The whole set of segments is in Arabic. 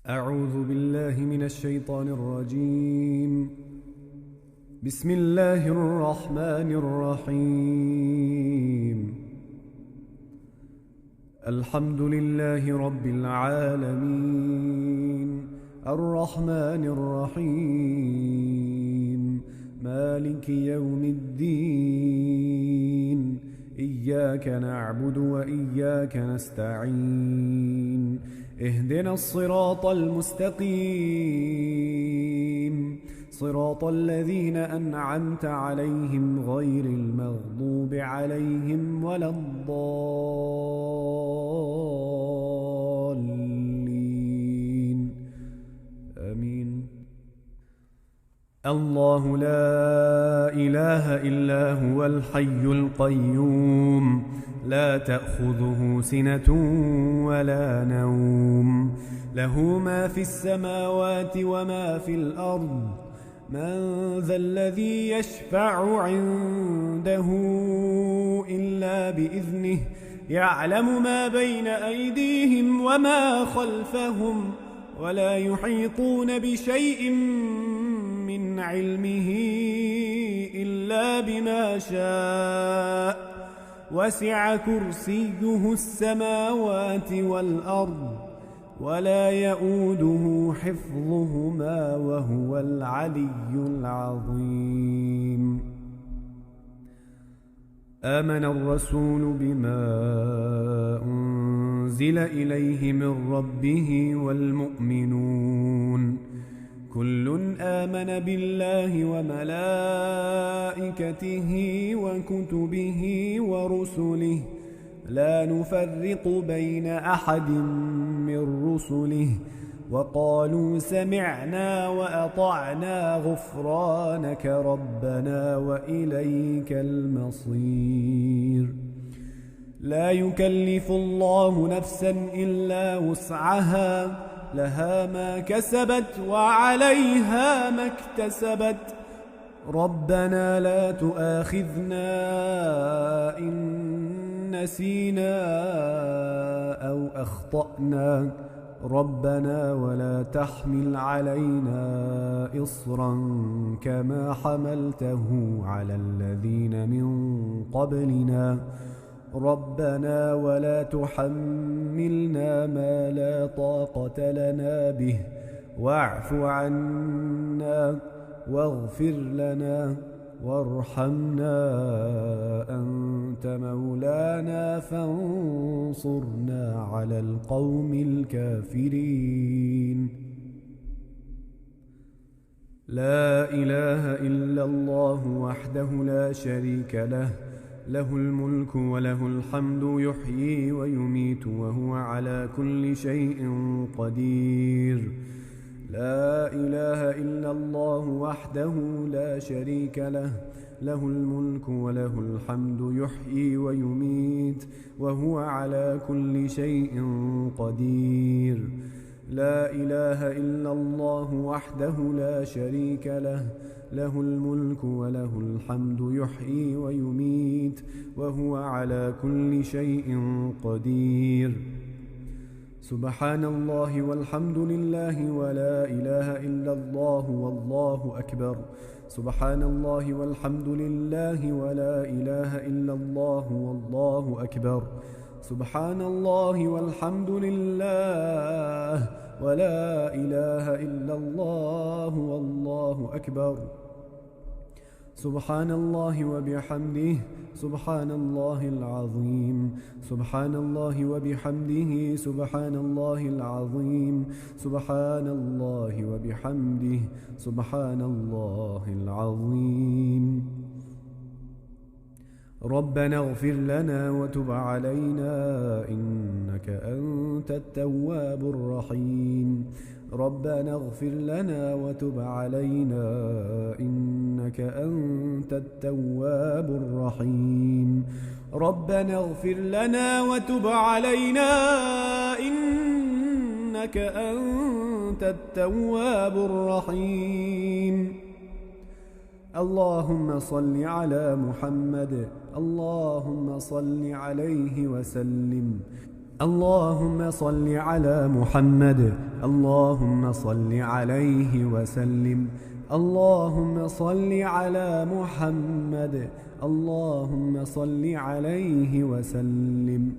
أعوذ بالله من الشيطان الرجيم. بسم الله الرحمن الرحيم. الحمد لله رب العالمين، الرحمن الرحيم، مالك يوم الدين، إياك نعبد وإياك نستعين، اهدنا الصراط المستقيم، صراط الذين أنعمت عليهم غير المغضوب عليهم ولا الضالين، آمين. الله لا إله إلا هو الحي القيوم، لا تأخذه سنة ولا نوم، له ما في السماوات وما في الأرض، من ذا الذي يشفع عنده إلا بإذنه، يعلم ما بين أيديهم وما خلفهم، ولا يحيطون بشيء من علمه إلا بما شاء، وسع كرسيه السماوات والأرض، ولا يؤوده حفظهما وهو العلي العظيم. آمن الرسول بما أنزل إليه من ربه والمؤمنون، كل آمن بالله وملائكته وكتبه ورسله، لا نفرق بين أحد من رسله، وقالوا سمعنا وأطعنا غفرانك ربنا وإليك المصير. لا يكلف الله نفسا إلا وسعها، لها ما كسبت وعليها ما اكتسبت، ربنا لا تؤاخذنا إن نسينا أو أخطأنا، ربنا ولا تحمل علينا إصرا كما حملته على الذين من قبلنا، ربنا ولا تحملنا ما لا طاقة لنا به، واعف عنا واغفر لنا وارحمنا، أنت مولانا فانصرنا على القوم الكافرين. لا إله إلا الله وحده لا شريك له، له الملك وله الحمد، يحيي ويميت وهو على كل شيء قدير. لا إله إلا الله وحده لا شريك له، له الملك وله الحمد، يحيي ويميت وهو على كل شيء قدير. لا إله إلا الله وحده لا شريك له، له الملك وله الحمد، يحيي ويميت وهو على كل شيء قدير. سبحان الله والحمد لله ولا إله إلا الله والله أكبر. سبحان الله والحمد لله ولا إله إلا الله والله أكبر. سبحان الله والحمد لله ولا إله إلا الله والله أكبر. سبحان الله وبحمده، سبحان الله العظيم، سبحان الله وبحمده، سبحان الله العظيم، سبحان الله وبحمده، سبحان الله العظيم. ربنا اغفر لنا وتب علينا إنك أنت التواب الرحيم. ربنا اغفر لنا وتب علينا إنك أنت التواب الرحيم. ربنا اغفر لنا وتب علينا إنك أنت التواب الرحيم. اللهم صل على محمد، اللهم صل عليه وسلم. اللهم صل على محمد. اللهم صل عليه وسلم. اللهم صل على محمد. اللهم صل عليه وسلم.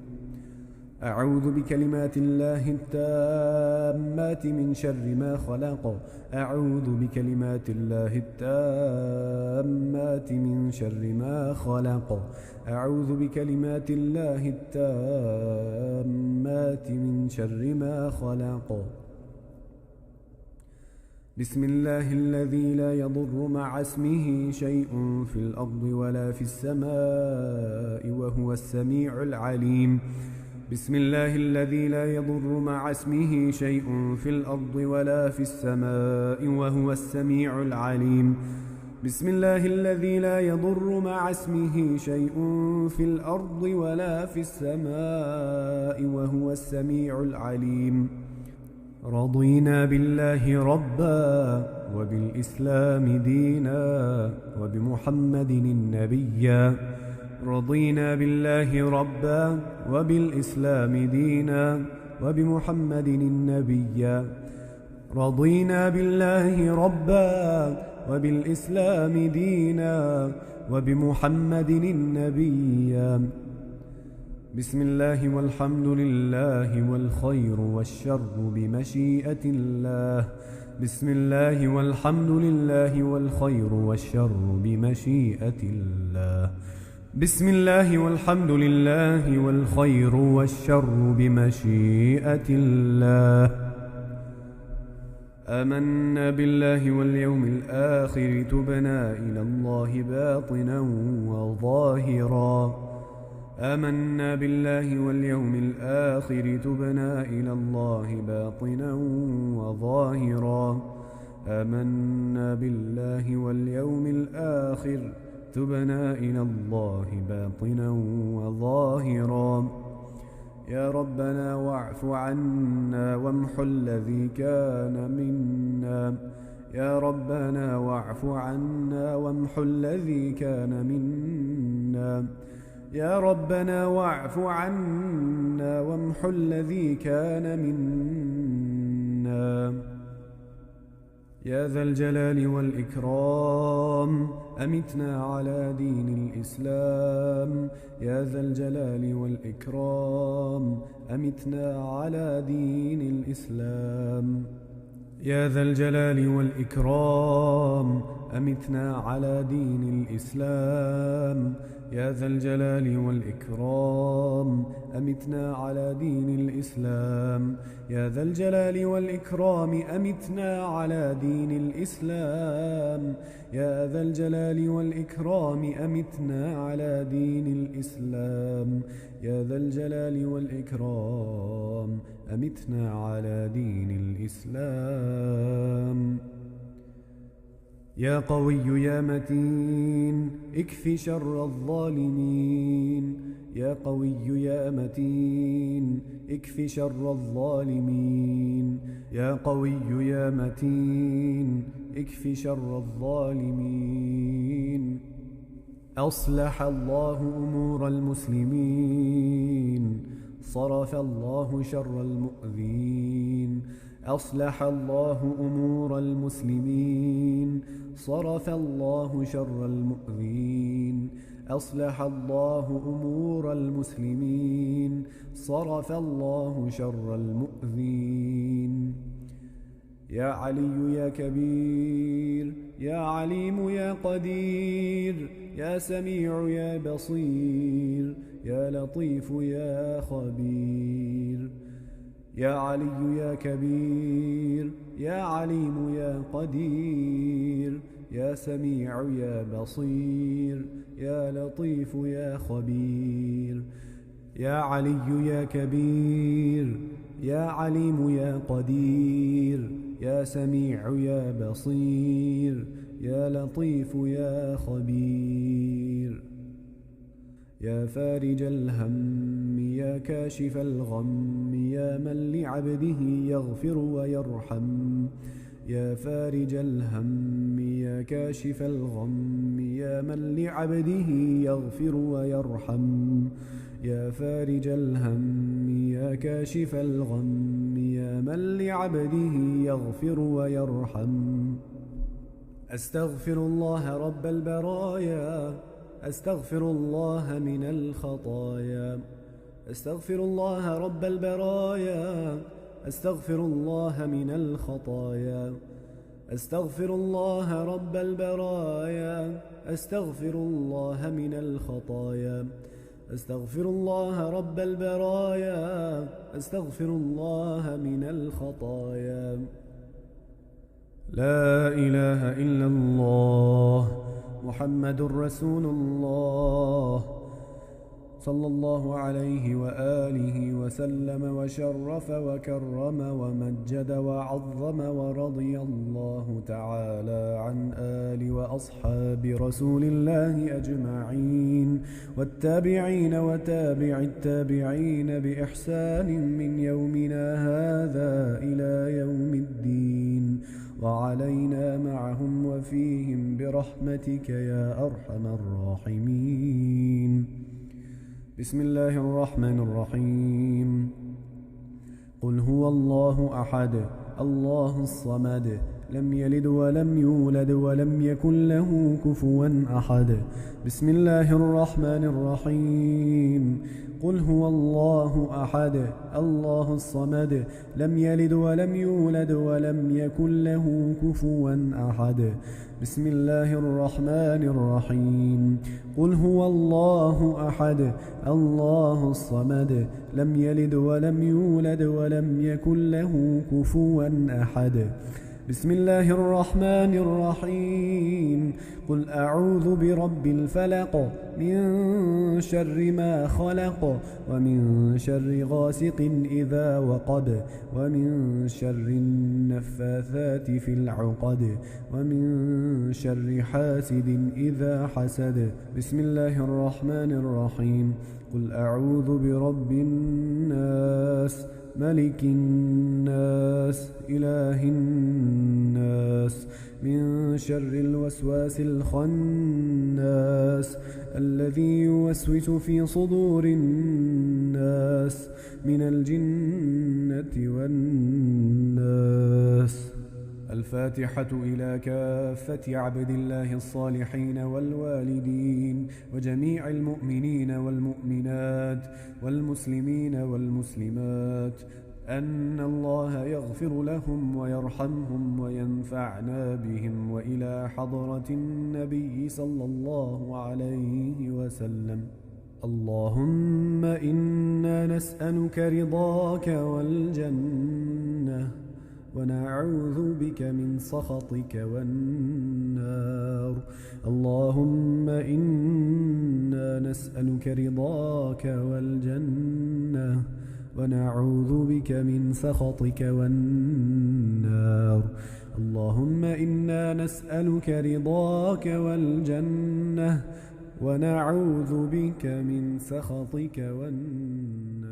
أعوذ بكلمات الله التامات من شر ما خلق. أعوذ بكلمات الله التامات من شر ما خلق. أعوذ بكلمات الله التامات من شر ما خلق. بسم الله الذي لا يضر مع اسمه شيء في الأرض ولا في السماء وهو السميع العليم. بسم الله الذي لا يضر مع اسمه شيء في الأرض ولا في السماء وهو السميع العليم. بسم الله الذي لا يضر مع اسمه شيء في الأرض ولا في السماء وهو السميع العليم. رضينا بالله ربا وبالإسلام دينا وبمحمد النبيا. رضينا بالله ربا وبالإسلام دينا وبمحمد النبيا. رضينا بالله ربا وبالإسلام دينا وبمحمد النبيا. بسم الله والحمد لله والخير والشر بمشيئة الله. بسم الله والحمد لله والخير والشر بمشيئة الله. بسم الله والحمد لله والخير والشر بمشيئة الله. آمنا بالله واليوم الآخر تبنا إلى الله باطنا وظاهرا. آمنا بالله واليوم الآخر تبنا إلى الله باطنا وظاهرا. آمنا بالله واليوم الآخر تبنا إلى الله باطنا وظاهرا. يا ربنا واعف عنا وامح الذي كان منا. يا ربنا واعف عنا وامح الذي كان منا. يا ربنا واعف عنا وامح الذي كان منا. يا ذا الجلال والإكرام أمتنا على دين الإسلام. يا ذا الجلال والإكرام أمتنا على دين الإسلام. يا ذا الجلال والإكرام أمتنا على دين الإسلام. يا ذا الجلال والإكرام أمتنا على دين الإسلام. يا ذا الجلال والإكرام أمتنا على دين الإسلام. يا ذا الجلال والإكرام أمتنا على دين الإسلام. يا ذا الجلال والإكرام أمتنا على دين الإسلام. يا قوي يا متين اكف شر الظالمين. يا قوي يا متين اكف شر الظالمين. يا قوي يا متين اكف شر الظالمين. أصلح الله أمور المسلمين. صرف الله شر المؤذين. أصلح الله أمور المسلمين. صرف الله شر المؤذين. أصلح الله أمور المسلمين. صرف الله شر المؤذين. يا علي يا كبير يا عليم يا قدير يا سميع يا بصير يا لطيف يا خبير. يا علي يا كبير يا عليم يا قدير يا سميع يا بصير يا لطيف يا خبير. يا علي يا كبير يا عليم يا قدير يا سميع يا بصير يا لطيف يا خبير. يا فارج الهم يا كاشف الغم يا من لعبده يغفر ويرحم. يا فارج الهم يا كاشف الغم يا من لعبده يغفر ويرحم يا فارج الهم يا كاشف الغم يا من لعبده يغفر ويرحم أستغفر الله رب البرايا أستغفر الله من الخطايا أستغفر الله رب البرايا أستغفر الله من الخطايا أستغفر الله رب البرايا أستغفر الله من الخطايا أستغفر الله رب البرايا أستغفر الله من الخطايا لا إله إلا الله محمد رسول الله صلى الله عليه وآله وسلم وشرف وكرم ومجد وعظم ورضي الله تعالى عن آل وأصحاب رسول الله أجمعين والتابعين وتابع التابعين بإحسان من يومنا هذا إلى يوم الدين وعلينا معهم وفيهم برحمتك يا أرحم الراحمين. بسم الله الرحمن الرحيم. قل هو الله أحد الله الصمد لم يلد ولم يولد ولم يكن له كفوا أحد. بسم الله الرحمن الرحيم. قل هو الله أحد الله الصمد لم يلد ولم يولد ولم يكن له كفوا أحد. بسم الله الرحمن الرحيم. قل هو الله أحد الله الصمد لم يلد ولم يولد ولم يكن له كفوا أحد. بسم الله الرحمن الرحيم. قل أعوذ برب الفلق من شر ما خلق ومن شر غاسق إذا وقب ومن شر النفاثات في العقد ومن شر حاسد إذا حسد. بسم الله الرحمن الرحيم. قل أعوذ برب الناس ملك الناس إله الناس من شر الوسواس الخناس الذي يوسوس في صدور الناس من الجنة والناس. الفاتحة إلى كافة عبد الله الصالحين والوالدين وجميع المؤمنين والمؤمنات والمسلمين والمسلمات أن الله يغفر لهم ويرحمهم وينفعنا بهم، وإلى حضرة النبي صلى الله عليه وسلم. اللهم إنا نسألك رضاك والجنة ونعوذ بك من سخطك والنار. اللهم إنا نسألك رضاك والجنة ونعوذ بك من سخطك والنار. اللهم إنا نسألك رضاك والجنة ونعوذ بك من سخطك والنار.